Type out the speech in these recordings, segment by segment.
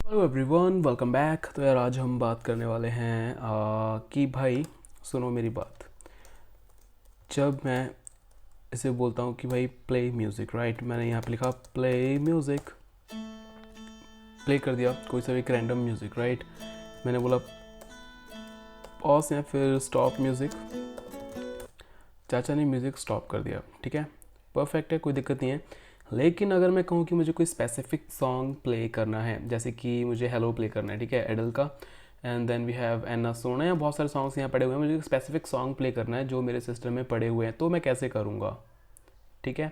Hello everyone, welcome back. तो यार आज हम बात करने वाले हैं कि भाई सुनो मेरी बात। जब मैं इसे बोलता हूँ कि भाई प्ले म्यूज़िक, राइट, मैंने यहाँ पे लिखा प्ले म्यूज़िक, प्ले कर दिया कोई सा भी एक रैंडम म्यूज़िक, राइट। मैंने बोला पॉज या फिर स्टॉप म्यूज़िक, चाचा ने म्यूज़िक स्टॉप कर दिया, ठीक है, परफेक्ट है, कोई दिक्कत नहीं है। लेकिन अगर मैं कहूँ कि मुझे कोई स्पेसिफिक सॉन्ग प्ले करना है, जैसे कि मुझे हेलो प्ले करना है, ठीक है, एडल का, एंड देन वी हैव एना सोना, या बहुत सारे सॉन्ग्स यहाँ पड़े हुए हैं, मुझे एक स्पेसिफिक सॉन्ग प्ले करना है जो मेरे सिस्टम में पड़े हुए हैं, तो मैं कैसे करूँगा, ठीक है।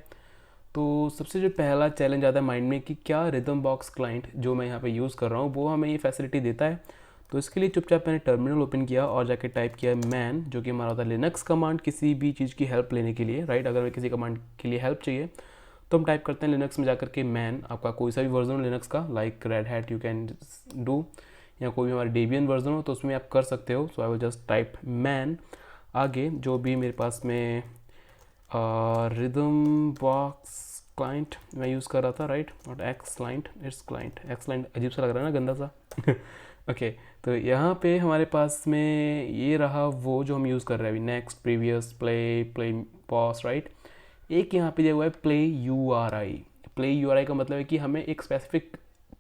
तो सबसे जो पहला चैलेंज आता है माइंड में कि क्या रिदम बॉक्स क्लाइंट जो मैं यहाँ पे यूज़ कर रहा हूँ वो हमें ये फैसिलिटी देता है। तो इसके लिए चुपचाप मैंने टर्मिनल ओपन किया और जाके टाइप किया मैन, जो कि हमारा होता है लिनक्स कमांड, किसी भी चीज़ की हेल्प लेने के लिए, राइट। अगर हमें किसी कमांड के लिए हेल्प चाहिए तो हम टाइप करते हैं लिनक्स में जाकर के मैन, आपका कोई सा भी वर्जन हो लिनक्स का, like red hat you can do, या कोई भी हमारा डेबियन वर्जन हो तो उसमें आप कर सकते हो। So I will just type man, आगे जो भी मेरे पास में रिदम बॉक्स क्लाइंट मैं यूज़ कर रहा था, right, not X client, it's client. X client अजीब सा लग रहा है ना, गंदा सा। ओके, तो यहाँ पे हमारे पास में ये रहा वो जो हम यूज़ कर रहे हैं अभी, next, previous, play, play pause, right. एक यहाँ पे दिया हुआ है प्ले यू आर आई। प्ले यू आर आई का मतलब है कि हमें एक स्पेसिफिक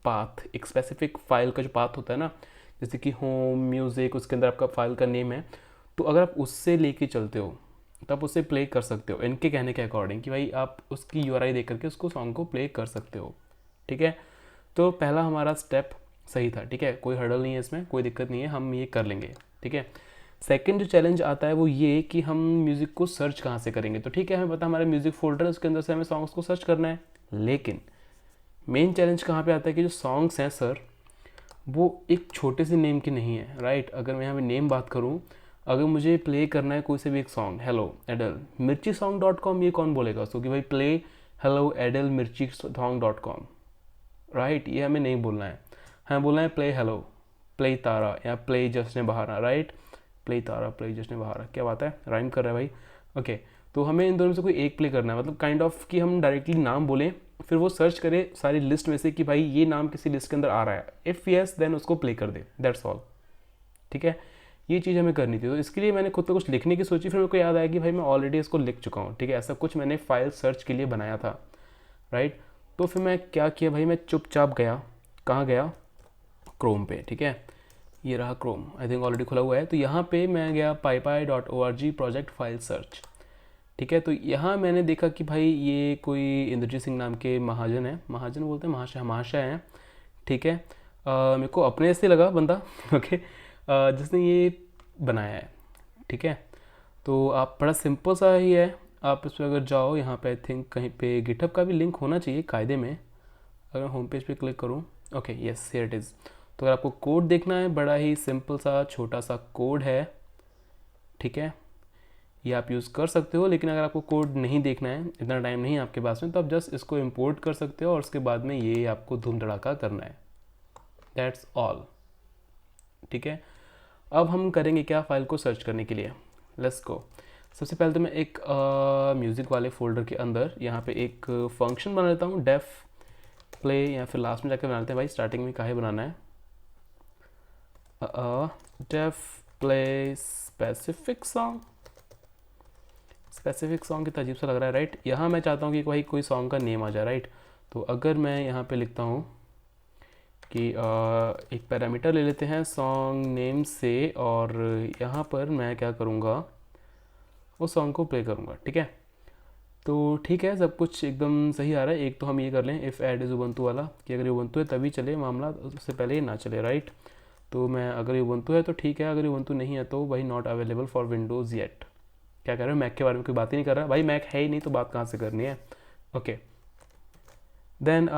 पाथ, एक स्पेसिफिक फाइल का जो पाथ होता है ना, जैसे कि होम म्यूज़िक, उसके अंदर आपका फाइल का नेम है, तो अगर आप उससे लेके चलते हो तब उसे प्ले कर सकते हो इनके कहने के अकॉर्डिंग, कि भाई आप उसकी यू आर आई देख करके उसको सॉन्ग को प्ले कर सकते हो, ठीक है। तो पहला हमारा स्टेप सही था, ठीक है, कोई हर्डल नहीं है इसमें, कोई दिक्कत नहीं है, हम ये कर लेंगे, ठीक है। सेकंड जो चैलेंज आता है वो ये कि हम म्यूज़िक को सर्च कहाँ से करेंगे। तो ठीक है, हमें पता हमारा म्यूज़िक फोल्डर है, उसके अंदर से हमें सॉन्ग्स को सर्च करना है, लेकिन मेन चैलेंज कहाँ पे आता है कि जो सॉन्ग्स हैं सर, वो एक छोटे से नेम के नहीं है, राइट। अगर मैं यहाँ पे नेम बात करूँ, अगर मुझे प्ले करना है कोई से भी एक सॉन्ग, हेलो एडल मिर्ची सॉन्ग डॉट कॉम, ये कौन बोलेगा उसको कि भाई प्ले हेलो एडल मिर्ची सॉन्ग डॉट कॉम, राइट, ये हमें नहीं बोलना है। हमें बोलना है प्ले हेलो, प्ले तारा, या प्ले जश्न बहारा, राइट, प्ले तारा, प्ले जश्न बहारा, क्या बात है, राइम कर रहा है भाई। ओके, तो हमें इन दोनों में से कोई एक प्ले करना है, मतलब काइंड ऑफ कि हम डायरेक्टली नाम बोलें, फिर वो सर्च करे सारी लिस्ट में से कि भाई ये नाम किसी लिस्ट के अंदर आ रहा है, इफ़ यस देन उसको प्ले कर दे, दैट्स ऑल, ठीक है। ये चीज़ हमें करनी थी, तो इसके लिए मैंने खुद पे कुछ लिखने की सोची, फिर मेरे को याद आया कि भाई मैं ऑलरेडी इसको लिख चुका हूँ, ठीक है, ऐसा कुछ मैंने फाइल सर्च के लिए बनाया था, राइट। तो फिर मैं क्या किया भाई, मैं चुपचाप गया, कहाँ गया, क्रोम पे, ठीक है, ये रहा क्रोम, आई थिंक ऑलरेडी खुला हुआ है। तो यहाँ पे मैं गया pypy.org प्रोजेक्ट फाइल सर्च, ठीक है। तो यहाँ मैंने देखा कि भाई ये कोई इंद्रजीत सिंह नाम के महाजन है, महाजन बोलते हैं, महाशय, महाशय हैं, ठीक है। मेरे को अपने से लगा बंदा, ओके, जिसने ये बनाया है, ठीक है। तो आप बड़ा सिंपल सा ही है, आप इस पर अगर जाओ, यहाँ पे आई थिंक कहीं पे गिटहब का भी लिंक होना चाहिए कायदे में, अगर होम पेज पे क्लिक करूँ, okay yes here it is. तो अगर आपको कोड देखना है, बड़ा ही सिंपल सा छोटा सा कोड है, ठीक है, ये आप यूज़ कर सकते हो। लेकिन अगर आपको कोड नहीं देखना है, इतना टाइम नहीं है आपके पास में, तो आप जस्ट इसको इंपोर्ट कर सकते हो और उसके बाद में ये आपको धूम धड़ाका करना है, दैट्स ऑल, ठीक है। अब हम करेंगे क्या फाइल को सर्च करने के लिए, लेट्स गो। सबसे पहले तो मैं एक म्यूज़िक वाले फोल्डर के अंदर यहाँ पे एक फंक्शन बना लेता हूँ, डेफ प्ले, या फिर लास्ट में जाकर बना लेते हैं भाई, स्टार्टिंग में काहे बनाना है, def play specific song. Specific song कितना अजीब सा लग रहा है, राइट। यहाँ मैं चाहता हूँ कि भाई कोई सॉन्ग का नेम आ जाए, राइट। तो अगर मैं यहाँ पे लिखता हूँ कि एक पैरामीटर ले लेते हैं सॉन्ग नेम से, और यहाँ पर मैं क्या करूँगा, उस सॉन्ग को प्ले करूँगा, ठीक है। तो ठीक है, सब कुछ एकदम सही आ रहा है। एक तो हम ये कर लें इफ़ ऐड इज़ उबंटू वाला, कि अगर ये उबंटू है तभी चले मामला, उससे पहले ये ना चले, राइट। तो मैं अगर ये उबंटू है तो ठीक है, अगर ये उबंटू नहीं है तो भाई not available for Windows yet. क्या कह रहे हो, मैक के बारे में कोई बात ही नहीं कर रहा भाई, मैक है ही नहीं तो बात कहाँ से करनी है। Okay, then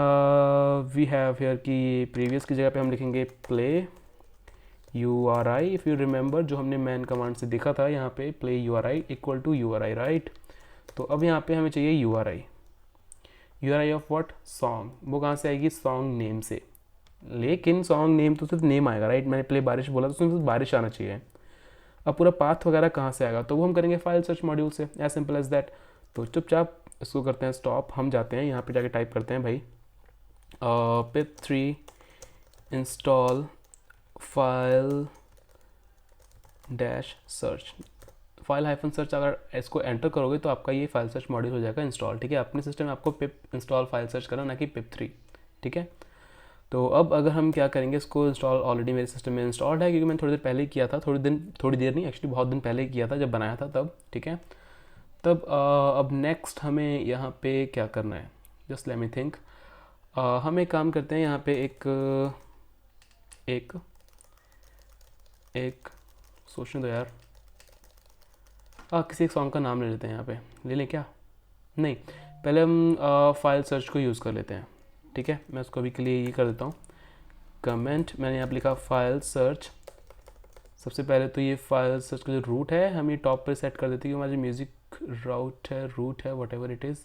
we have here कि प्रीवियस की जगह पे हम लिखेंगे play U R I, if you remember जो हमने मैन कमांड से देखा था, यहाँ पे play U R I equal to U R I, right. तो अब यहाँ पे हमें चाहिए U R I, U R I of what, song, वो कहाँ से आएगी, सॉन्ग नेम से। लेकिन सॉन्ग नेम तो सिर्फ नेम आएगा, राइट, मैंने प्ले बारिश बोला तो उसमें सिर्फ बारिश आना चाहिए। अब पूरा पाथ वगैरह कहाँ से आएगा, तो वो हम करेंगे फाइल सर्च मॉड्यूल से, एज सिंपल एज दैट। तो चुपचाप इसको करते हैं स्टॉप, हम जाते हैं यहाँ पे जाके टाइप करते हैं भाई पिप 3 install file dash search, file hyphen search अगर इसको एंटर करोगे तो आपका ये फाइल सर्च मॉड्यूल हो जाएगा इंस्टॉल। ठीक है, अपने सिस्टम में आपको पिप इंस्टॉल फाइल सर्च करना, ना कि pip3। ठीक है, तो अब अगर हम क्या करेंगे, इसको इंस्टॉल ऑलरेडी मेरे सिस्टम में इंस्टॉल्ड है क्योंकि मैंने थोड़ी देर पहले ही किया था, थोड़ी देर नहीं एक्चुअली बहुत दिन पहले ही किया था जब बनाया था तब। ठीक है, तब अब नेक्स्ट हमें यहाँ पे क्या करना है, जस्ट लेट मी थिंक। हम एक काम करते हैं, यहाँ पे एक सोचने दो यार। किसी एक सॉन्ग का नाम ले लेते हैं, यहाँ पे ले लें क्या? नहीं, पहले हम फाइल सर्च को यूज़ कर लेते हैं। ठीक है, मैं उसको अभी के लिए ये कर देता हूँ कमेंट। मैंने यहाँ पे लिखा फाइल सर्च। सबसे पहले तो ये फाइल सर्च का जो रूट है हम ये टॉप पर सेट कर देते हैं, कि हमारी म्यूज़िक रूट है वट एवर इट इज़।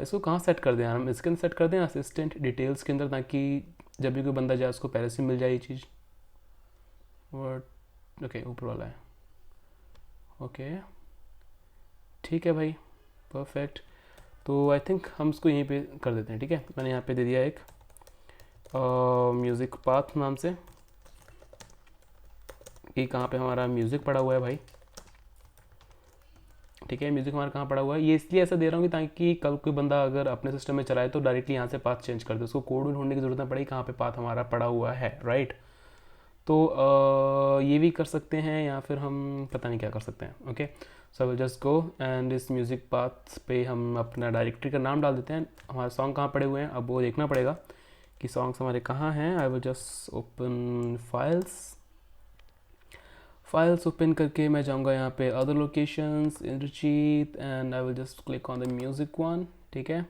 इसको कहाँ सेट कर दें यार, हम इसके अंदर सेट कर दें असिस्टेंट डिटेल्स के अंदर, ताकि जब भी कोई बंदा जाए उसको पहले से मिल जाए ये चीज़। ओके, ऊपर वाला है। ओके ठीक है भाई, परफेक्ट। तो आई थिंक हम इसको यहीं पे कर देते हैं। ठीक है, मैंने यहाँ पे दे दिया एक म्यूज़िक पाथ नाम से, कि कहाँ पे हमारा म्यूज़िक पड़ा हुआ है भाई। ठीक है, म्यूज़िक हमारा कहाँ पड़ा हुआ है, ये इसलिए ऐसा दे रहा हूँ कि ताकि कल कोई बंदा अगर अपने सिस्टम में चलाए तो डायरेक्टली यहाँ से पाथ चेंज कर दे, उसको कोड में ढूंढने की ज़रूरत ना पड़े कहाँ पे पाथ हमारा पड़ा हुआ है, राइट। तो ये भी कर सकते हैं, या फिर हम पता नहीं क्या कर सकते हैं। Okay, so will just go and इस म्यूज़िक पाथ पे हम अपना डायरेक्टरी का नाम डाल देते हैं। हमारे सॉन्ग कहाँ पड़े हुए हैं अब वो देखना पड़ेगा कि सॉन्ग्स हमारे कहाँ हैं। I will just open files open करके मैं जाऊँगा यहाँ पे other locations Indrajit and I will just click on the music one. ठीक है,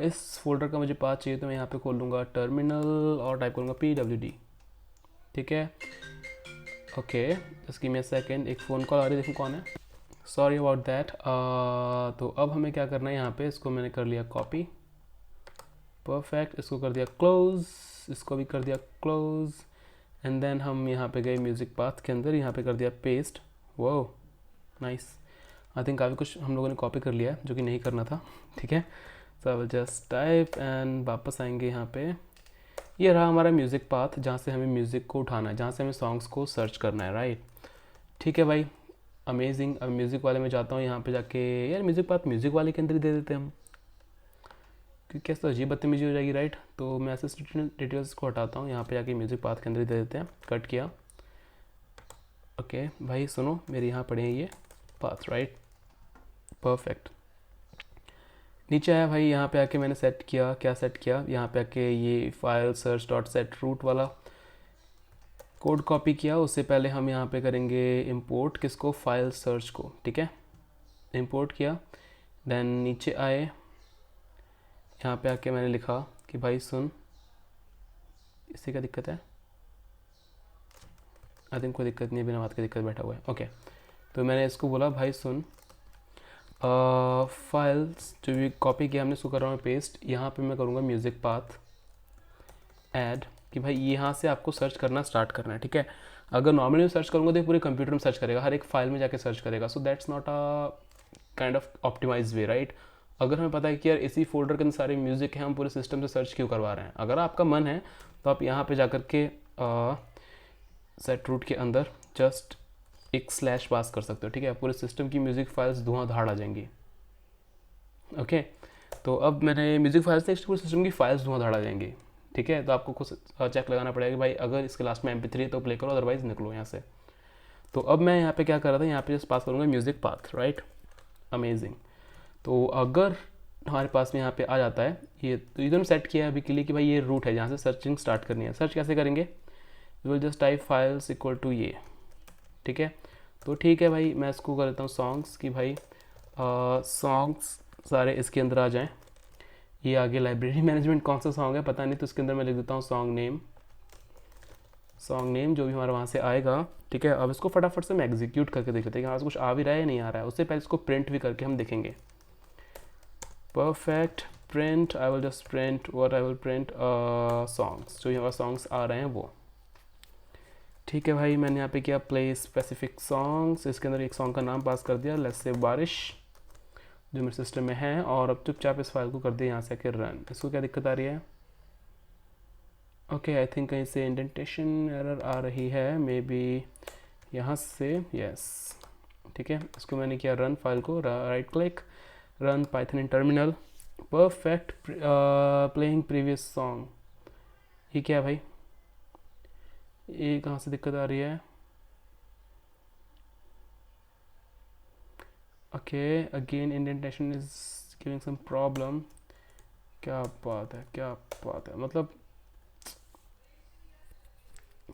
इस फोल्डर का मुझे पाथ चाहिए तो मैं यहाँ पे खोल लूँगा टर्मिनल और टाइप करूँगा pwd। ठीक है, okay just give me a second, एक फ़ोन कॉल आ रही है, देखो कौन है, सॉरी अबाउट दैट। तो अब हमें क्या करना है, यहाँ पे इसको मैंने कर लिया कॉपी, परफेक्ट, इसको कर दिया क्लोज, इसको भी कर दिया क्लोज, एंड देन हम यहाँ पे गए म्यूज़िक पाथ के अंदर, यहाँ पे कर दिया पेस्ट। वो नाइस, आई थिंक काफ़ी कुछ हम लोगों ने कॉपी कर लिया है जो कि नहीं करना था। ठीक है, so I will just type and वापस आएंगे यहाँ पे। ये रहा हमारा म्यूज़िक पाथ जहाँ से हमें म्यूज़िक को उठाना है, जहाँ से हमें सॉन्ग्स को सर्च करना है, राइट। ठीक है भाई, अमेजिंग। अब म्यूज़िक वाले में जाता हूँ, यहाँ पे जाके यार म्यूज़िक पाथ म्यूज़िक वाले के अंदर ही दे देते हैं हम, क्योंकि कैसे तो अजीब बदतमीजी हो जाएगी, राइट। तो मैं असिस्टेंट डिटेल्स को हटाता हूँ, यहाँ पे जाके म्यूज़िक पाथ के अंदर ही दे देते हैं, कट किया। ओके भाई सुनो, मेरे यहाँ पड़े हैं ये पाथ, राइट, परफेक्ट। नीचे आया भाई, यहाँ पे आके मैंने सेट किया, क्या सेट किया, यहाँ पे आके ये file search dot set root वाला कोड कॉपी किया। उससे पहले हम यहाँ पे करेंगे इंपोर्ट किसको, फाइल सर्च को। ठीक है, इंपोर्ट किया, देन नीचे आए, यहाँ पे आके मैंने लिखा कि भाई सुन, इससे क्या दिक्कत है, आई थिंक कोई दिक्कत नहीं है, बिना बात की दिक्कत बैठा हुआ है। ओके, तो मैंने इसको बोला भाई सुन, फाइल्स जो भी कॉपी किया हमने इसको कर रहा हूँ पेस्ट, यहाँ पे मैं करूँगा म्यूज़िक पाथ ऐड, कि भाई यहाँ से आपको सर्च करना स्टार्ट करना है। ठीक है, अगर नॉर्मली मैं सर्च करूँगा तो पूरे कंप्यूटर में सर्च करेगा, हर एक फाइल में जाके सर्च करेगा, so that's not a kind of optimize way, right. अगर हमें पता है कि यार इसी फोल्डर के अंदर सारे म्यूज़िक हैं, हम पूरे सिस्टम से सर्च क्यों करवा रहे हैं, अगर आपका मन है तो आप यहाँ पे जाकर के सेट रूट के अंदर जस्ट एक स्लैश पास कर सकते हो। ठीक है, पूरे सिस्टम की म्यूज़िक फाइल्स धुआंधार आ जाएंगी। ओके, तो अब मैंने म्यूज़िक फाइल्स से पूरे सिस्टम की फाइल्स धुआंधार आ जाएंगी। ठीक है, तो आपको कुछ चेक लगाना पड़ेगा कि भाई अगर इसके लास्ट में MP3 है तो प्ले करो, अदरवाइज निकलो यहाँ से। तो अब मैं यहाँ पे क्या कर रहा था, यहाँ पे जस्ट पास करूँगा म्यूज़िक पाथ, राइट, अमेजिंग। तो अगर हमारे पास में यहाँ पे आ जाता है ये, तो ये दोनों सेट किया है अभी के लिए कि भाई ये रूट है जहाँ से सर्चिंग स्टार्ट करनी है। सर्च कैसे करेंगे, you will just type files equal to ये। ठीक है, तो ठीक है भाई, मैं इसको कर देता हूँ सॉन्ग्स, कि भाई सॉन्ग्स सारे इसके अंदर आ जाएँ। ये आगे लाइब्रेरी मैनेजमेंट कौन सा सॉन्ग है पता नहीं, तो इसके अंदर मैं लिख देता हूँ सॉन्ग नेम जो भी हमारा वहाँ से आएगा। ठीक है, अब इसको फटाफट से मैं एग्जीक्यूट करके देख लेते हैं कि हमारे कुछ आ भी रहा है या नहीं आ रहा है। उससे पहले इसको प्रिंट भी करके हम देखेंगे। Perfect, print, I will just print what I will print, songs, जो हमारे सॉन्ग्स आ रहे हैं वो। ठीक है भाई, मैंने यहाँ पे किया प्ले स्पेसिफिक सॉन्ग्स, इसके अंदर एक सॉन्ग का नाम पास कर दिया, लेट्स से बारिश, जो मेरे सिस्टम में है। और अब चुपचाप इस फाइल को कर दिया यहाँ से आके रन। इसको क्या दिक्कत आ रही है, ओके, आई थिंक कहीं से इंडेंटेशन एरर आ रही है, मे बी यहाँ से। यस, ठीक है, इसको मैंने किया रन, फाइल को right click, run Python in terminal, perfect, playing previous song. ये क्या है भाई, ये कहाँ से दिक्कत आ रही है? Okay, again indentation is giving some problem. क्या बात है, क्या बात है, मतलब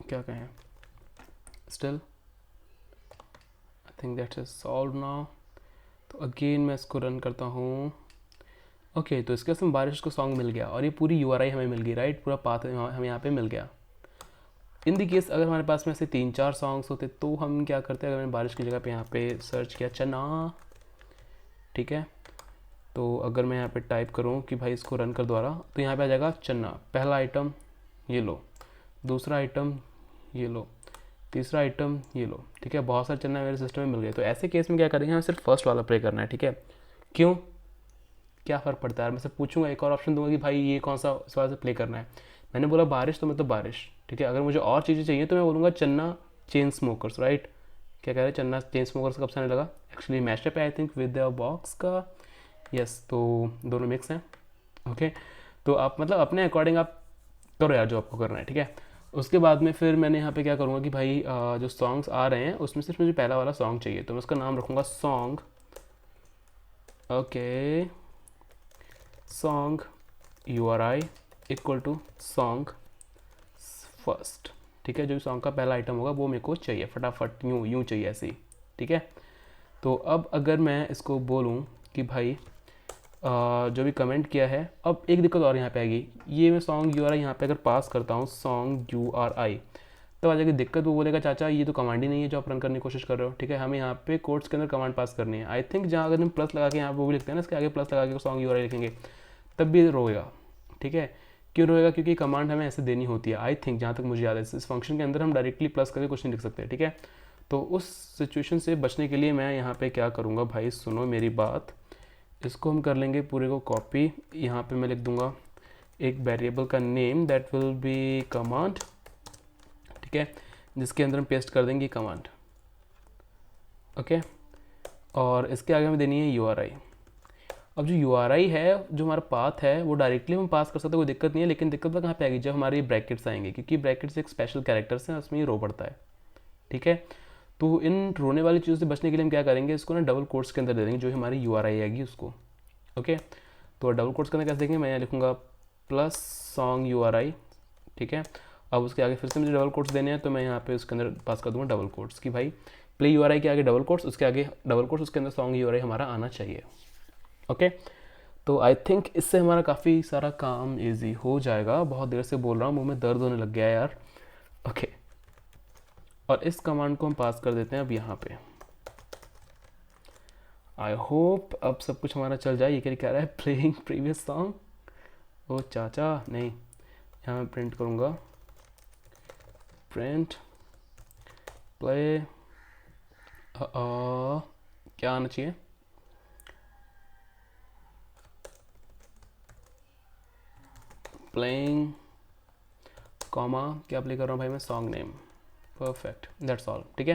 क्या कहें। Still I think that is solve now. तो अगेन मैं इसको रन करता हूँ। ओके, तो इसके साथ बारिश को सॉन्ग मिल गया और ये पूरी यूआरआई हमें मिल गई, राइट, पूरा पाथ हमें यहाँ पे मिल गया। इन दी केस अगर हमारे पास में ऐसे 3-4 सॉन्ग्स होते तो हम क्या करते, अगर मैंने बारिश की जगह पे यहाँ पे सर्च किया चना, ठीक है, तो अगर मैं यहाँ पे टाइप करूँ कि भाई इसको रन कर दोबारा, तो यहाँ पे आ जाएगा चना, पहला आइटम ये लो, दूसरा आइटम ये लो, तीसरा आइटम ये लो, ठीक है, बहुत सारे चना मेरे सिस्टम में मिल गए। तो ऐसे केस में क्या करेंगे, हमें सिर्फ फर्स्ट वाला प्ले करना है, ठीक है। क्यों, क्या फ़र्क पड़ता है, मैं से पूछूंगा, एक और ऑप्शन दूंगा कि भाई ये कौन सा इस वाले से प्ले करना है। मैंने बोला बारिश, तो मतलब बारिश, ठीक है। अगर मुझे और चीज़ें चाहिए तो मैं बोलूँगा चन्ना चेन स्मोकर्स, राइट। क्या कह रहे हैं, चन्ना चेन स्मोकर्स कब से आने लगा, एक्चुअली मैशअप है I think with the box का। यस, तो दोनों मिक्स हैं। ओके, तो आप मतलब अपने अकॉर्डिंग आप करो यार जो आपको करना है, ठीक है। उसके बाद में फिर मैंने यहाँ पे क्या करूँगा कि भाई जो सॉन्ग्स आ रहे हैं उसमें सिर्फ मुझे पहला वाला सॉन्ग चाहिए, तो मैं उसका नाम रखूँगा song. Okay, song URI equal to song first, ठीक है। जो सॉन्ग का पहला आइटम होगा वो मेरे को चाहिए फटाफट, यूँ यूँ चाहिए ऐसे ही, ठीक है। तो अब अगर मैं इसको बोलूँ कि भाई जो भी कमेंट किया है, अब एक दिक्कत और यहाँ पे आएगी, ये मैं सॉन्ग URI यहाँ पे अगर पास करता हूँ सॉन्ग URI, तब आ जाएगी दिक्कत। वो बोलेगा चाचा ये तो कमांड ही नहीं है जो आप रन करने की कोशिश कर रहे हो, ठीक है। हमें यहाँ पे कोड्स के अंदर कमांड पास करनी है। आई थिंक जहाँ अगर हम प्लस लगा के यहाँ वो भी लिखते हैं ना, इसके आगे प्लस लगा के सॉन्ग URI लिखेंगे तब भी रोएगा, ठीक है। क्यों रोएगा, क्योंकि कमांड हमें ऐसे देनी होती है। आई थिंक जहाँ तक मुझे याद है इस फंक्शन के अंदर हम डायरेक्टली प्लस करके कुछ नहीं लिख सकते, ठीक है। तो उस सिचुएशन से बचने के लिए मैं यहाँ पे क्या करूँगा, भाई सुनो मेरी बात, इसको हम कर लेंगे पूरे को कॉपी। यहाँ पे मैं लिख दूँगा एक वेरिएबल का name that will be command, ठीक है, जिसके अंदर हम पेस्ट कर देंगे कमांड। ओके, और इसके आगे हमें देनी है URI। अब जो URI है, जो हमारा पाथ है, वो डायरेक्टली हम पास कर सकते हैं, कोई दिक्कत नहीं है। लेकिन दिक्कत कहाँ पे आएगी, जब हमारे ब्रैकेट्स आएंगे, क्योंकि ब्रैकेट्स एक स्पेशल कैरेक्टर्स हैं, उसमें ये रो पड़ता है, ठीक है। तो इन रोने वाली चीज़ों से बचने के लिए हम क्या करेंगे, इसको ना डबल कोट्स के अंदर दे देंगे, जो हमारी URI आएगी उसको। ओके, तो डबल कोट्स के अंदर कैसे देखेंगे, मैं यहाँ लिखूँगा प्लस सॉन्ग URI, ठीक है। अब उसके आगे फिर से मुझे डबल कोट्स देने हैं, तो मैं यहाँ पे उसके अंदर पास कर दूँगा डबल कोट्स कि भाई प्ले URI के आगे डबल कोट्स, उसके आगे डबल कोट्स, उसके अंदर सॉन्ग URI हमारा आना चाहिए। ओके, तो आई थिंक इससे हमारा काफ़ी सारा काम इजी हो जाएगा। बहुत देर से बोल रहा हूँ, मुंह में दर्द होने लग गया है यार। ओके, और इस कमांड को हम पास कर देते हैं अब यहाँ पे। आई होप अब सब कुछ हमारा चल जाए। ये क्या कह रहा है, प्लेइंग प्रीवियस सॉन्ग। ओ चाचा नहीं, यहाँ मैं प्रिंट करूँगा, प्रिंट प्ले, क्या आना चाहिए, प्लेइंग कॉमा, क्या प्ले कर रहा हूँ भाई मैं, song name, perfect, that's all, ठीक है।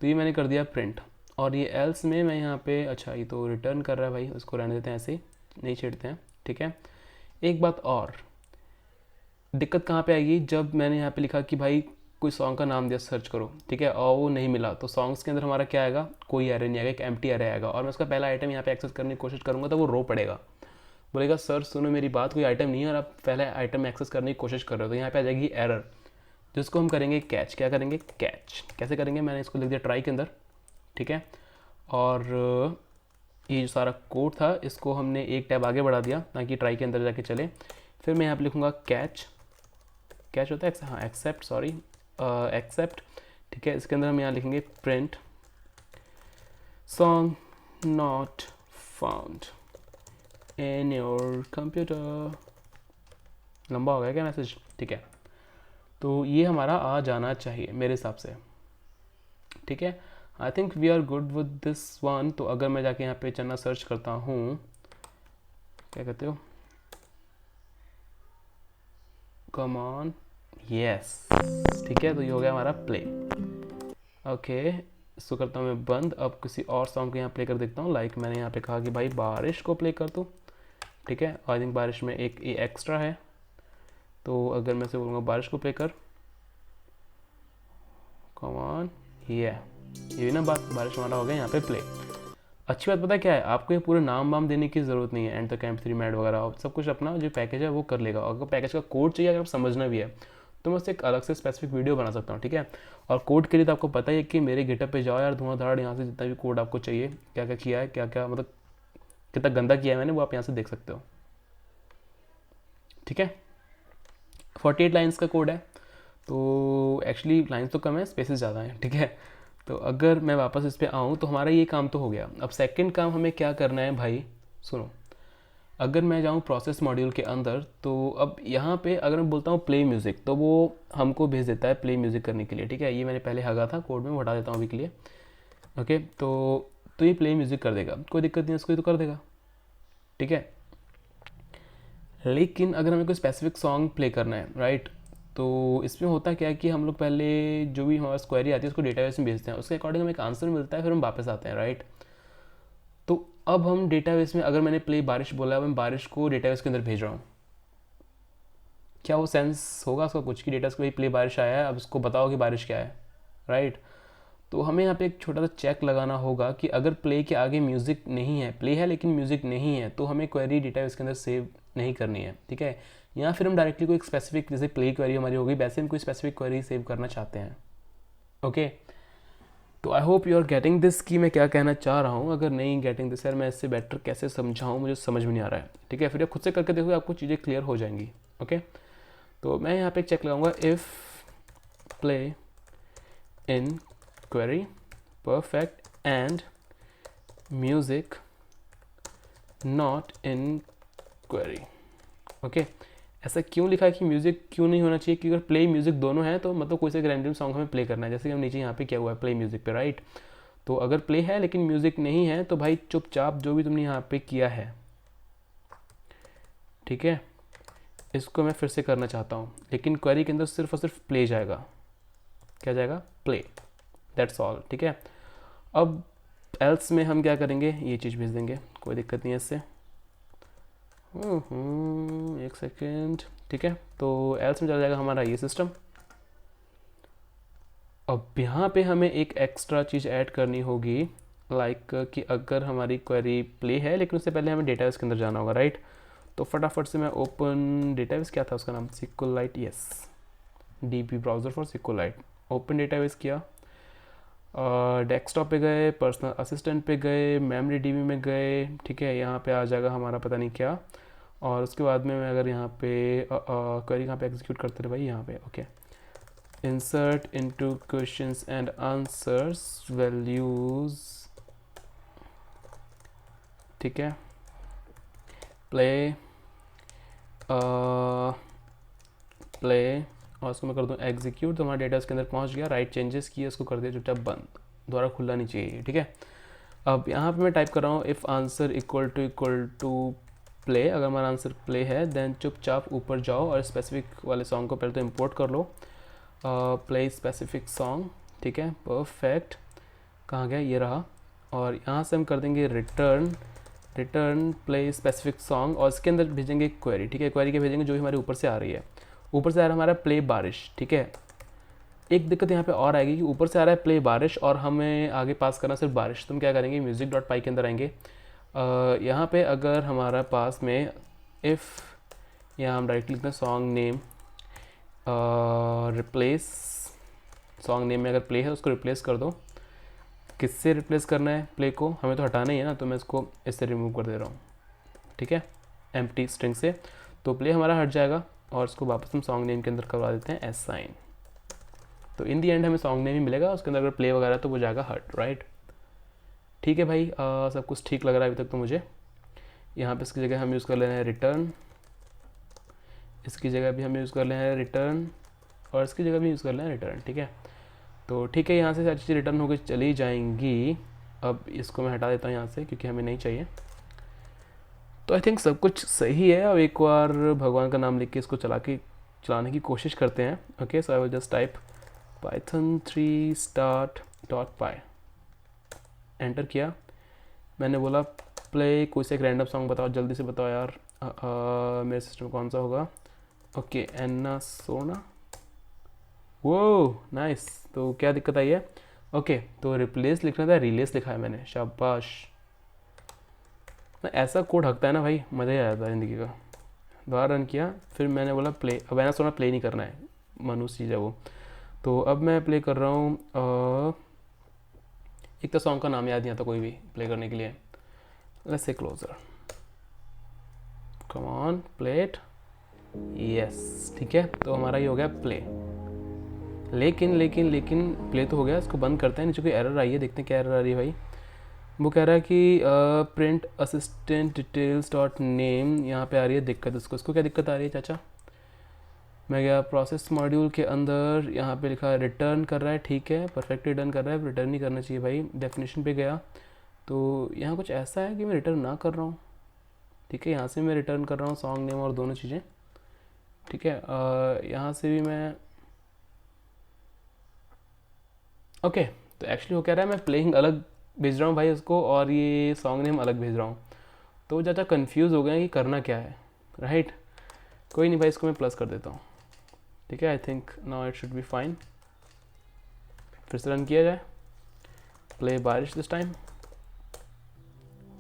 तो ये मैंने कर दिया प्रिंट। और ये एल्स में मैं यहाँ पे, अच्छा ये तो रिटर्न कर रहा है भाई, उसको रहने देते हैं ऐसे ही, नहीं छेड़ते हैं, ठीक है। एक बात और, दिक्कत कहाँ पे आएगी, जब मैंने यहाँ पे लिखा कि भाई कोई सॉन्ग का नाम दिया सर्च करो, ठीक है, और वो नहीं मिला, तो सॉन्ग्स के अंदर हमारा क्या आएगा, कोई एरे नहीं आएगा, एक एम्प्टी एरे आएगा। और मैं उसका पहला आइटम यहाँ पे एक्सेस करने की कोशिश करूँगा तो वो रो पड़ेगा, बोलेगा सर सुनो मेरी बात, कोई आइटम नहीं है और आप पहले आइटम एक्सेस करने की कोशिश कर रहे हो, तो यहाँ पे आ जाएगी एरर, जिसको हम करेंगे कैच। क्या करेंगे, कैच कैसे करेंगे, मैंने इसको लिख दिया ट्राई के अंदर, ठीक है। और ये जो सारा कोड था इसको हमने एक टैब आगे बढ़ा दिया ताकि ट्राई के अंदर जाके चले। फिर मैं यहाँ पे लिखूँगा कैच, कैच होता है हाँ एक्सेप्ट, सॉरी एक्सेप्ट, ठीक है। इसके अंदर हम यहाँ लिखेंगे print song not found in your computer. लंबा हो गया क्या मैसेज, ठीक है। तो ये हमारा आ जाना चाहिए मेरे हिसाब से, ठीक है। I think we are good with this one. तो अगर मैं जाके यहाँ पे चना सर्च करता हूँ, क्या कहते हो, कम ऑन, यस, ठीक है। तो ये हो गया हमारा प्ले। ओके, इसको करता हूँ मैं बंद। अब किसी और सॉन्ग को यहाँ प्ले कर देखता हूँ। लाइक मैंने यहाँ पे कहा कि भाई बारिश को प्ले कर दूँ, ठीक है। आई थिंक बारिश में एक ये एक्स्ट्रा है, तो अगर मैं से बोलूँगा बारिश को प्ले कर, कम ऑन, ये भी ना बात, बारिश हमारा हो गया यहाँ पे प्ले। अच्छी बात पता है क्या है, आपको ये पूरे नाम वाम देने की ज़रूरत नहीं है। एंड तक MP3 मैड वगैरह सब कुछ अपना जो पैकेज है वो कर लेगा। अगर पैकेज का कोड चाहिए, अगर आप समझना भी है, तो मैं उससे एक अलग से स्पेसिफिक वीडियो बना सकता हूँ, ठीक है। और कोड के लिए तो आपको पता ही है कि मेरे गिटहब पे जाओ यार, धुआंधाड़ यहाँ से जितना भी कोड आपको चाहिए, क्या क्या किया है, क्या क्या मतलब कितना गंदा किया है मैंने, वो आप यहाँ से देख सकते हो, ठीक है। 48 लाइन्स का कोड है, तो एक्चुअली लाइन्स तो कम है, स्पेसेस ज़्यादा हैं, ठीक है। तो अगर मैं वापस इस पर आऊँ तो हमारा ये काम तो हो गया। अब सेकंड काम हमें क्या करना है भाई, सुनो। अगर मैं जाऊँ प्रोसेस मॉड्यूल के अंदर, तो अब यहाँ पे अगर मैं बोलता हूँ प्ले म्यूज़िक, तो वो हमको भेज देता है प्ले म्यूज़िक करने के लिए, ठीक है। ये मैंने पहले हगा था कोड में, वो हटा देता हूँ अभी के लिए। ओके, तो ये प्ले म्यूज़िक कर देगा, कोई दिक्कत नहीं है, इसको ये तो कर देगा, ठीक है। लेकिन अगर हमें कोई स्पेसिफिक सॉन्ग प्ले करना है, राइट, तो इसमें होता क्या है कि हम लोग पहले जो भी हमारे क्वेरी आती है उसको डेटाबेस में भेजते हैं, उसके अकॉर्डिंग हमें एक आंसर मिलता है, फिर हम वापस आते हैं, राइट। तो अब हम डेटाबेस में, अगर मैंने प्ले बारिश बोला है, अब मैं बारिश को डेटाबेस के अंदर भेज रहा हूँ, क्या वो सेंस होगा उसका कुछ कि डेटाबेस को प्ले बारिश आया है, अब उसको बताओ कि बारिश क्या है, राइट। तो हमें यहाँ पे एक छोटा सा चेक लगाना होगा कि अगर प्ले के आगे म्यूज़िक नहीं है, प्ले है लेकिन म्यूज़िक नहीं है, तो हमें क्वेरी डेटाबेस के अंदर सेव नहीं करनी है, ठीक है। या फिर हम डायरेक्टली कोई एक स्पेसिफिक, जैसे प्ले क्वेरी हमारी होगी, वैसे हम कोई स्पेसिफिक क्वेरी सेव करना चाहते हैं, ओके। तो I hope you are getting this कि मैं क्या कहना चाह रहा हूँ। अगर नहीं गेटिंग दिस यार, मैं इससे बेटर कैसे समझाऊँ, मुझे समझ में नहीं आ रहा है, ठीक है। फिर आप खुद से करके देखो, आपको चीज़ें क्लियर हो जाएंगी, ओके। तो मैं यहाँ पे एक चेक लगाऊंगा, if play in query perfect and music not in query, okay. ऐसा क्यों लिखा है कि म्यूज़िक क्यों नहीं होना चाहिए, क्योंकि अगर प्ले म्यूज़िक दोनों है तो मतलब कोई से एक रैंडम सॉन्ग हमें प्ले करना है, जैसे कि हम नीचे यहाँ पे क्या हुआ है प्ले म्यूज़िक पे, राइट। तो अगर प्ले है लेकिन म्यूज़िक नहीं है, तो भाई चुपचाप जो भी तुमने यहाँ पे किया है, ठीक है, इसको मैं फिर से करना चाहता हूँ, लेकिन क्वेरी के अंदर सिर्फ और सिर्फ प्ले जाएगा, क्या जाएगा, प्ले, दैट्स ऑल, ठीक है। अब एल्स में हम क्या करेंगे, ये चीज़ भेज देंगे, कोई दिक्कत नहीं है इससे। एक सेकेंड, ठीक है। तो एल्स में चला जाएगा हमारा ये सिस्टम। अब यहाँ पे हमें एक एक्स्ट्रा चीज़ ऐड करनी होगी, लाइक कि अगर हमारी क्वेरी प्ले है लेकिन उससे पहले हमें डेटाबेस के अंदर जाना होगा, राइट। तो फटाफट से मैं ओपन डेटाबेस, क्या था उसका नाम, SQLite, yes, DB browser for SQLite, open database किया, डेस्कटॉप पे गए, पर्सनल असिस्टेंट पे गए, मेमोरी DB में गए, ठीक है। यहाँ पे आ जाएगा हमारा पता नहीं क्या, और उसके बाद में मैं अगर यहाँ पे क्वेरी यहाँ पे एग्जीक्यूट करते रहे भाई, यहाँ पे okay, insert into questions and answers values, ठीक है, प्ले प्ले, और उसको मैं कर दूँ एग्जीक्यूट, तो हमारा डेटा इसके अंदर पहुँच गया, राइट चेंजेस किए, उसको कर दिया चुपचाप बंद, दोबारा खुलना नहीं चाहिए, ठीक है। अब यहाँ पे मैं टाइप कर रहा हूँ if answer equal to play, अगर हमारा आंसर प्ले है देन चुपचाप ऊपर जाओ और स्पेसिफिक वाले सॉन्ग को पहले तो इंपोर्ट कर लो, प्ले स्पेसिफिक सॉन्ग, ठीक है, परफेक्ट, कहाँ गया, ये रहा। और यहाँ से हम कर देंगे रिटर्न प्ले स्पेसिफिक सॉन्ग, और इसके अंदर भेजेंगे क्वेरी, ठीक है। क्वेरी के भेजेंगे जो भी हमारे ऊपर से आ रही है, ऊपर से आ रहा है हमारा प्ले बारिश, ठीक है। एक दिक्कत यहाँ पे और आएगी कि ऊपर से आ रहा है प्ले बारिश और हमें आगे पास करना सिर्फ बारिश, तो हम क्या करेंगे, music.py के अंदर आएंगे, यहाँ पे अगर हमारा पास में इफ़, यहाँ हम डायरेक्टली लिखते हैं song name, replace, song name में अगर प्ले है उसको रिप्लेस कर दो, किससे रिप्लेस करना है प्ले को, हमें तो हटाना ही है ना, तो मैं इसको इससे रिमूव कर दे रहा हूँ, ठीक है, एम्प्टी स्ट्रिंग से, तो प्ले हमारा हट जाएगा, और इसको वापस हम सॉन्ग नेम के अंदर करवा देते हैं साइन। तो इन दी एंड हमें सॉन्ग नेम ही मिलेगा, उसके अंदर अगर प्ले वगैरह तो वो जाएगा हट, राइट। ठीक है भाई, सब कुछ ठीक लग रहा है अभी तक तो मुझे। यहाँ पे इसकी जगह हम यूज़ कर ले रहे हैं रिटर्न, इसकी जगह भी हम यूज़ कर ले रहे हैं रिटर्न, और इसकी जगह भी यूज़ कर ले रहे हैं रिटर्न, ठीक है। तो ठीक है, यहाँ से सारी चीज़ें रिटर्न होकर चली जाएंगी। अब इसको मैं हटा देता हूँ यहाँ से क्योंकि हमें नहीं चाहिए। तो आई थिंक सब कुछ सही है। अब एक बार भगवान का नाम लिख के इसको चला के चलाने की कोशिश करते हैं। Okay, so I will just type python 3 start dot pi, enter किया। मैंने बोला प्ले कोई से एक रैंडम सॉन्ग बताओ, जल्दी से बताओ यार। मेरे सिस्टम कौन सा होगा? ओके, एन्ना सोना, वो नाइस। तो क्या दिक्कत आई है? ओके, तो रिप्लेस लिखना था, रिलेस लिखा है मैंने, शाबाश। ना ऐसा कोड हकता है ना भाई, मज़ा ही आ जाता है ज़िंदगी का। दोबारा रन किया, फिर मैंने बोला प्ले। अब एना सोना प्ले नहीं करना है, मनुष्य चीज़ है वो। तो अब मैं प्ले कर रहा हूँ। एक तो सॉन्ग का नाम याद नहीं आता कोई भी प्ले करने के लिए। Let's say closer, come on play it, yes ठीक है। तो हमारा ये हो गया प्ले। लेकिन प्ले तो हो गया, इसको बंद करते हैं। नीचे कोई एरर आई है, देखते हैं क्या एरर आ रही है भाई। वो कह रहा है कि print assistant details dot name, यहाँ पे आ रही है दिक्कत। इसको क्या दिक्कत आ रही है चाचा? मैं गया प्रोसेस मॉड्यूल के अंदर, यहाँ पे लिखा है रिटर्न कर रहा है, ठीक है परफेक्ट रिटर्न कर रहा है, रिटर्न नहीं करना चाहिए भाई। डेफिनेशन पे गया तो यहाँ कुछ ऐसा है कि मैं रिटर्न ना कर रहा हूँ, ठीक है। यहाँ से मैं रिटर्न कर रहा हूँ सॉन्ग नेम और दोनों चीज़ें, ठीक है। यहाँ से भी मैं ओके। तो एक्चुअली वो कह रहा है मैं प्लेइंग अलग भेज रहा हूँ भाई उसको, और ये सॉन्ग नेम अलग भेज रहा हूँ। तो ज़्यादा कंफ्यूज हो गए कि करना क्या है, राइट। कोई नहीं भाई, इसको मैं प्लस कर देता हूँ, ठीक है। I think now it should be fine. फिर से रन किया जाए, प्ले बारिश दिस टाइम।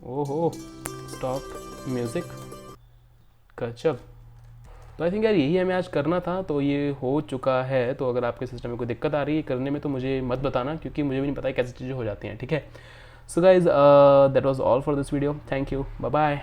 ओहो, स्टॉप म्यूज़िक, गजब। तो आई थिंक यार यही हमें आज करना था, तो ये हो चुका है। तो अगर आपके सिस्टम में कोई दिक्कत आ रही है करने में तो मुझे मत बताना, क्योंकि मुझे भी नहीं पता कैसी चीज़ें हो जाती हैं, ठीक है। So guys that was all for this video, thank you, bye bye.